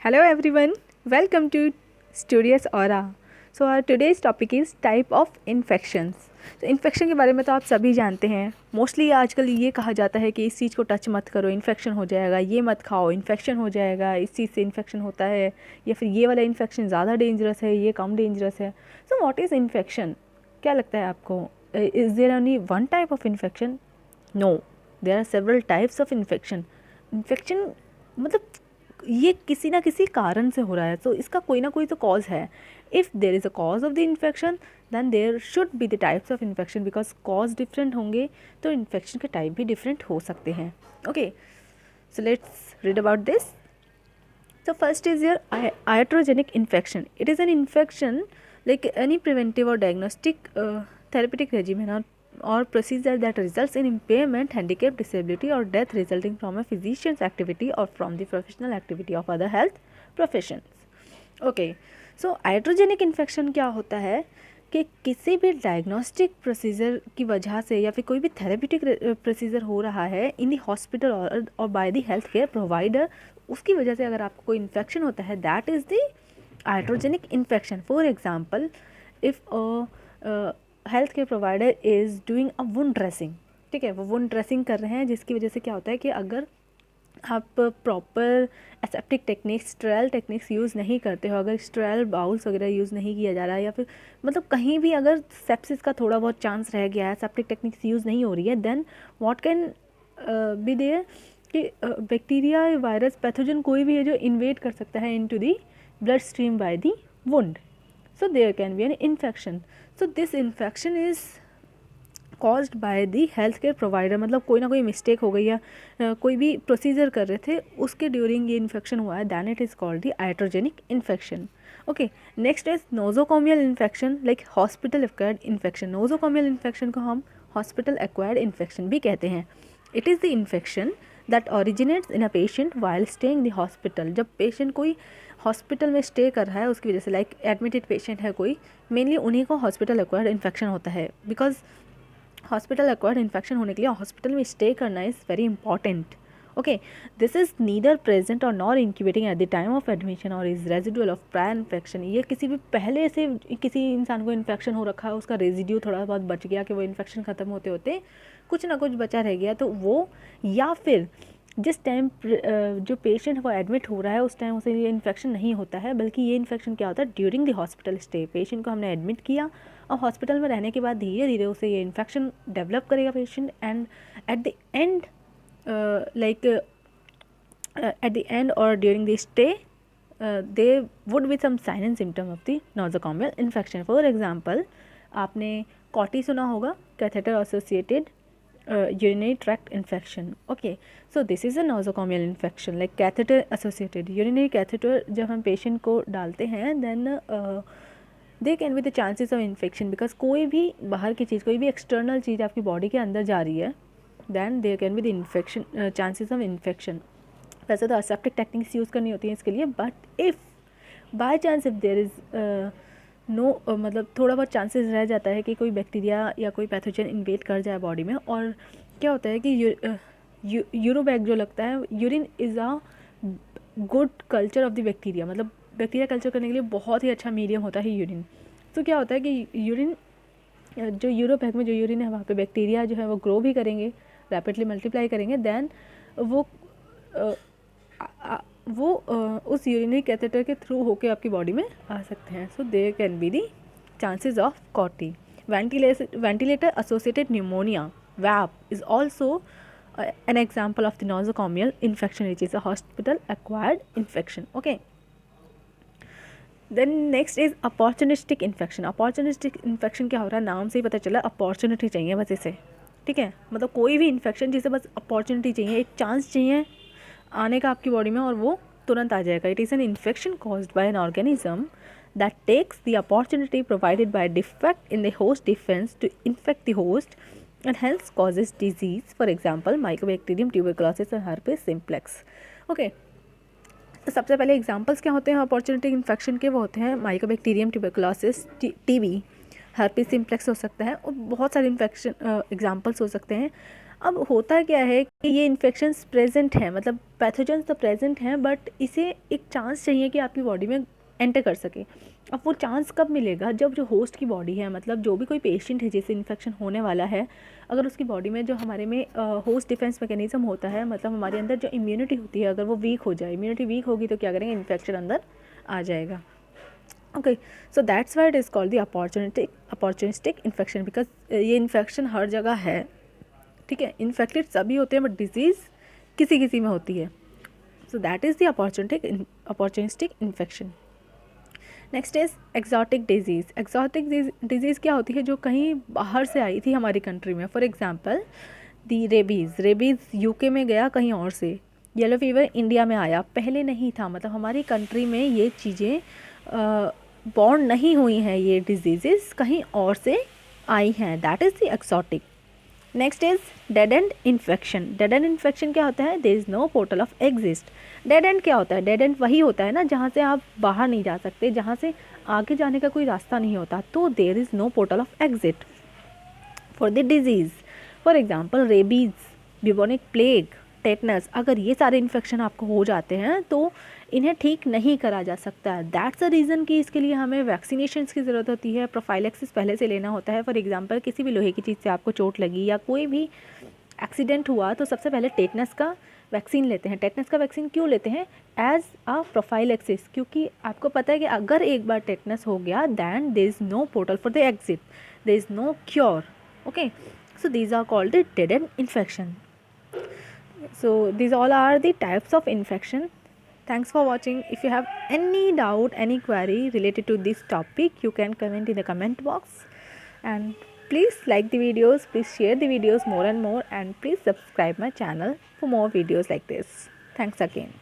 Hello everyone, welcome to Studious Aura. So our today's topic is type of infections. तो infection के बारे में तो आप सभी जानते हैं. मोस्टली आजकल ये कहा जाता है कि इस चीज़ को टच मत करो, इन्फेक्शन हो जाएगा, ये मत खाओ, इन्फेक्शन हो जाएगा, इस चीज़ से इन्फेक्शन होता है, या फिर ये वाला इन्फेक्शन ज़्यादा डेंजरस है, ये कम डेंजरस है. So what is infection? क्या लगता है आपको? Is there only one type of infection? No, there are several types of infection. Infection मतलब ये किसी ना किसी कारण से हो रहा है, तो इसका कोई ना कोई तो कॉज है. If there is a cause of the infection then there should be the types of infection, because cause different होंगे तो इन्फेक्शन के टाइप भी डिफरेंट हो सकते हैं. Okay, so let's read about this. So first is your iatrogenic infection. It is an infection like any preventive or diagnostic therapeutic regimen or procedure that results in impairment, handicap, disability or death resulting from a physician's activity or from the professional activity of other health professions. Okay, so iatrogenic infection क्या होता है कि किसी भी diagnostic procedure की वजह से या फिर कोई भी थेरेप्यूटिक प्रोसीजर हो रहा है इन दी हॉस्पिटल और by the health care provider, उसकी वजह से अगर आपको कोई इन्फेक्शन होता है, that is the iatrogenic infection. For example, if health care provider is doing a wound dressing, ठीक है, वो वुंड ड्रेसिंग कर रहे हैं, जिसकी वजह से क्या होता है कि अगर आप proper aseptic techniques, sterile techniques use नहीं करते हो, अगर स्टेराइल बाउल्स वगैरह यूज़ नहीं किया जा रहा है, या फिर मतलब कहीं भी अगर सेप्सिस का थोड़ा बहुत चांस रह गया है, सेप्टिक टेक्निक्स यूज़ नहीं हो रही है, then what can be there कि बैक्टीरिया, वायरस, पैथोजन कोई भी है जो इन्वेड कर सकता है into the blood stream by the wound. So there can be an infection. So this infection is caused by the health care provider. मतलब कोई ना कोई मिस्टेक हो गई या कोई भी प्रोसीजर कर रहे थे उसके ड्यूरिंग ये इन्फेक्शन हुआ है, then it is called the iatrogenic infection. Okay, next is nosocomial infection, like hospital acquired infection. Nosocomial infection को हम हॉस्पिटल एक्वायर्ड इन्फेक्शन भी कहते हैं. It is the infection that originates in a patient while staying the hospital. जब patient कोई hospital में stay कर रहा है उसकी वजह से, लाइक एडमिटेड पेशेंट है कोई, मेनली उन्हीं को हॉस्पिटल एक्वायर्ड इन्फेक्शन होता है. बिकॉज हॉस्पिटल एक्वायर्ड इन्फेक्शन होने के लिए हॉस्पिटल में स्टे करना is very important. Okay, this is neither present or nor incubating at the time of admission or is residual of prior infection. ये किसी भी पहले से किसी इंसान को इन्फेक्शन हो रखा है, उसका रेजिड्यू थोड़ा बहुत बच गया कि वो इन्फेक्शन ख़त्म होते होते कुछ ना कुछ बचा रह गया, तो वो, या फिर जिस टाइम जो पेशेंट वो एडमिट हो रहा है उस टाइम उसे ये इन्फेक्शन नहीं होता है, बल्कि ये इन्फेक्शन क्या होता है during the hospital stay. Patient को हमने एडमिट किया और हॉस्पिटल में रहने के बाद धीरे धीरे उसे ये इन्फेक्शन डेवलप करेगा patient, and at the end like at the end or during the stay they would be some sign and symptom of the nosocomial infection. For example, आपने कॉटी सुना होगा, catheter associated urinary tract infection. Okay, so this is a nosocomial infection, like catheter associated urinary catheter. जब हम patient को डालते हैं then they can be the chances of infection, because कोई भी बाहर की चीज़, कोई भी एक्सटर्नल चीज़ आपकी बॉडी के अंदर जा रही है, then there can be the infection chances of infection. वैसे तो aseptic टेक्निक्स यूज़ करनी होती है इसके लिए, but if by chance if there is मतलब थोड़ा बहुत चांसेस रह जाता है कि कोई बैक्टीरिया या कोई पैथोजन इन्वेड कर जाए बॉडी में, और क्या होता है कि यूरोबैक जो लगता है, urine is a good culture of the bacteria. मतलब बैक्टीरिया कल्चर करने के लिए बहुत ही अच्छा मीडियम होता है यूरिन. तो क्या होता है कि यूरिन, जो यूरोबैक में जो यूरिन है वहाँ पे बैक्टीरिया जो है वो ग्रो भी करेंगे, रैपिडली मल्टीप्लाई करेंगे, दैन वो उस यूरिनरी कैथेटर के थ्रू होके आपकी बॉडी में आ सकते हैं. So there can be the chances of CAUTI. Ventilator associated pneumonia, VAP, is also an example of the nosocomial infection, which is a hospital acquired infection. Okay, then next is opportunistic infection. opportunistic infection क्या हो रहा है, नाम से ही पता चला, opportunity चाहिए बस इसे, ठीक है. मतलब कोई भी इन्फेक्शन जिसे बस अपॉर्चुनिटी चाहिए, एक चांस चाहिए आने का आपकी बॉडी में और वो तुरंत आ जाएगा. It is an infection caused by an organism that takes the opportunity provided by defect in the host defence to infect the host and hence causes disease. For example, mycobacterium tuberculosis and herpes simplex. Okay, तो सबसे पहले examples क्या होते हैं opportunity infection के? वो होते हैं Mycobacterium tuberculosis, TB, herpes simplex हो सकता है, और बहुत सारे इन्फेक्शन एग्जांपल्स हो सकते हैं. अब होता क्या है कि ये इन्फेक्शंस प्रेजेंट हैं, मतलब पैथोजेंस तो प्रेजेंट हैं, बट इसे एक चांस चाहिए कि आपकी बॉडी में एंटर कर सके। अब वो चांस कब मिलेगा? जब जो होस्ट की बॉडी है, मतलब जो भी कोई पेशेंट है जिसे इन्फेक्शन होने वाला है, अगर उसकी बॉडी में जो हमारे में होस्ट डिफेंस मैकेनिज्म होता है, मतलब हमारे अंदर जो इम्यूनिटी होती है, अगर वो वीक हो जाए, इम्यूनिटी वीक होगी तो क्या करेंगे, इन्फेक्शन अंदर आ जाएगा। Okay, so that's why it is called the opportunistic infection, because ये इन्फेक्शन हर जगह है, ठीक है। इन्फेक्टेड सभी होते हैं बट डिजीज़ किसी किसी में होती है। So that is the opportunistic infection. Next is exotic disease. Exotic disease क्या होती है? जो कहीं बाहर से आई थी हमारी कंट्री में। For example the rabies UK में गया कहीं और से। येलो फीवर इंडिया में आया, पहले नहीं था, मतलब हमारी कंट्री में ये चीज़ें बॉर्न नहीं हुई हैं, ये डिजीज़ कहीं और से आई हैं, that is the exotic. Next is dead end infection. Dead end infection क्या होता है? There is no portal of exist. Dead end क्या होता है? डेड एंड वही होता है ना जहाँ से आप बाहर नहीं जा सकते, जहाँ से आगे जाने का कोई रास्ता नहीं होता, तो there is no portal of exit for the disease. For example rabies, bubonic plague, tetanus, अगर ये सारे इन्फेक्शन आपको हो जाते हैं तो इन्हें ठीक नहीं करा जा सकता है। दैट्स अ रीज़न कि इसके लिए हमें वैक्सीनेशंस की ज़रूरत होती है, प्रोफाइलैक्सिस पहले से लेना होता है। फॉर एग्जांपल किसी भी लोहे की चीज़ से आपको चोट लगी या कोई भी एक्सीडेंट हुआ तो सबसे पहले टेटनस का वैक्सीन लेते हैं। टेटनस का वैक्सीन क्यों लेते हैं? एज अ प्रोफाइलैक्सिस, क्योंकि आपको पता है कि अगर एक बार टेटनस हो गया then there is no portal for the exit, there is no cure. Okay, so these are called the dead end infection. So these all are the types of infection. Thanks for watching. If you have any doubt, any query related to this topic, you can comment in the comment box, and please like the videos, please share the videos more and more, and please subscribe my channel for more videos like this. Thanks again.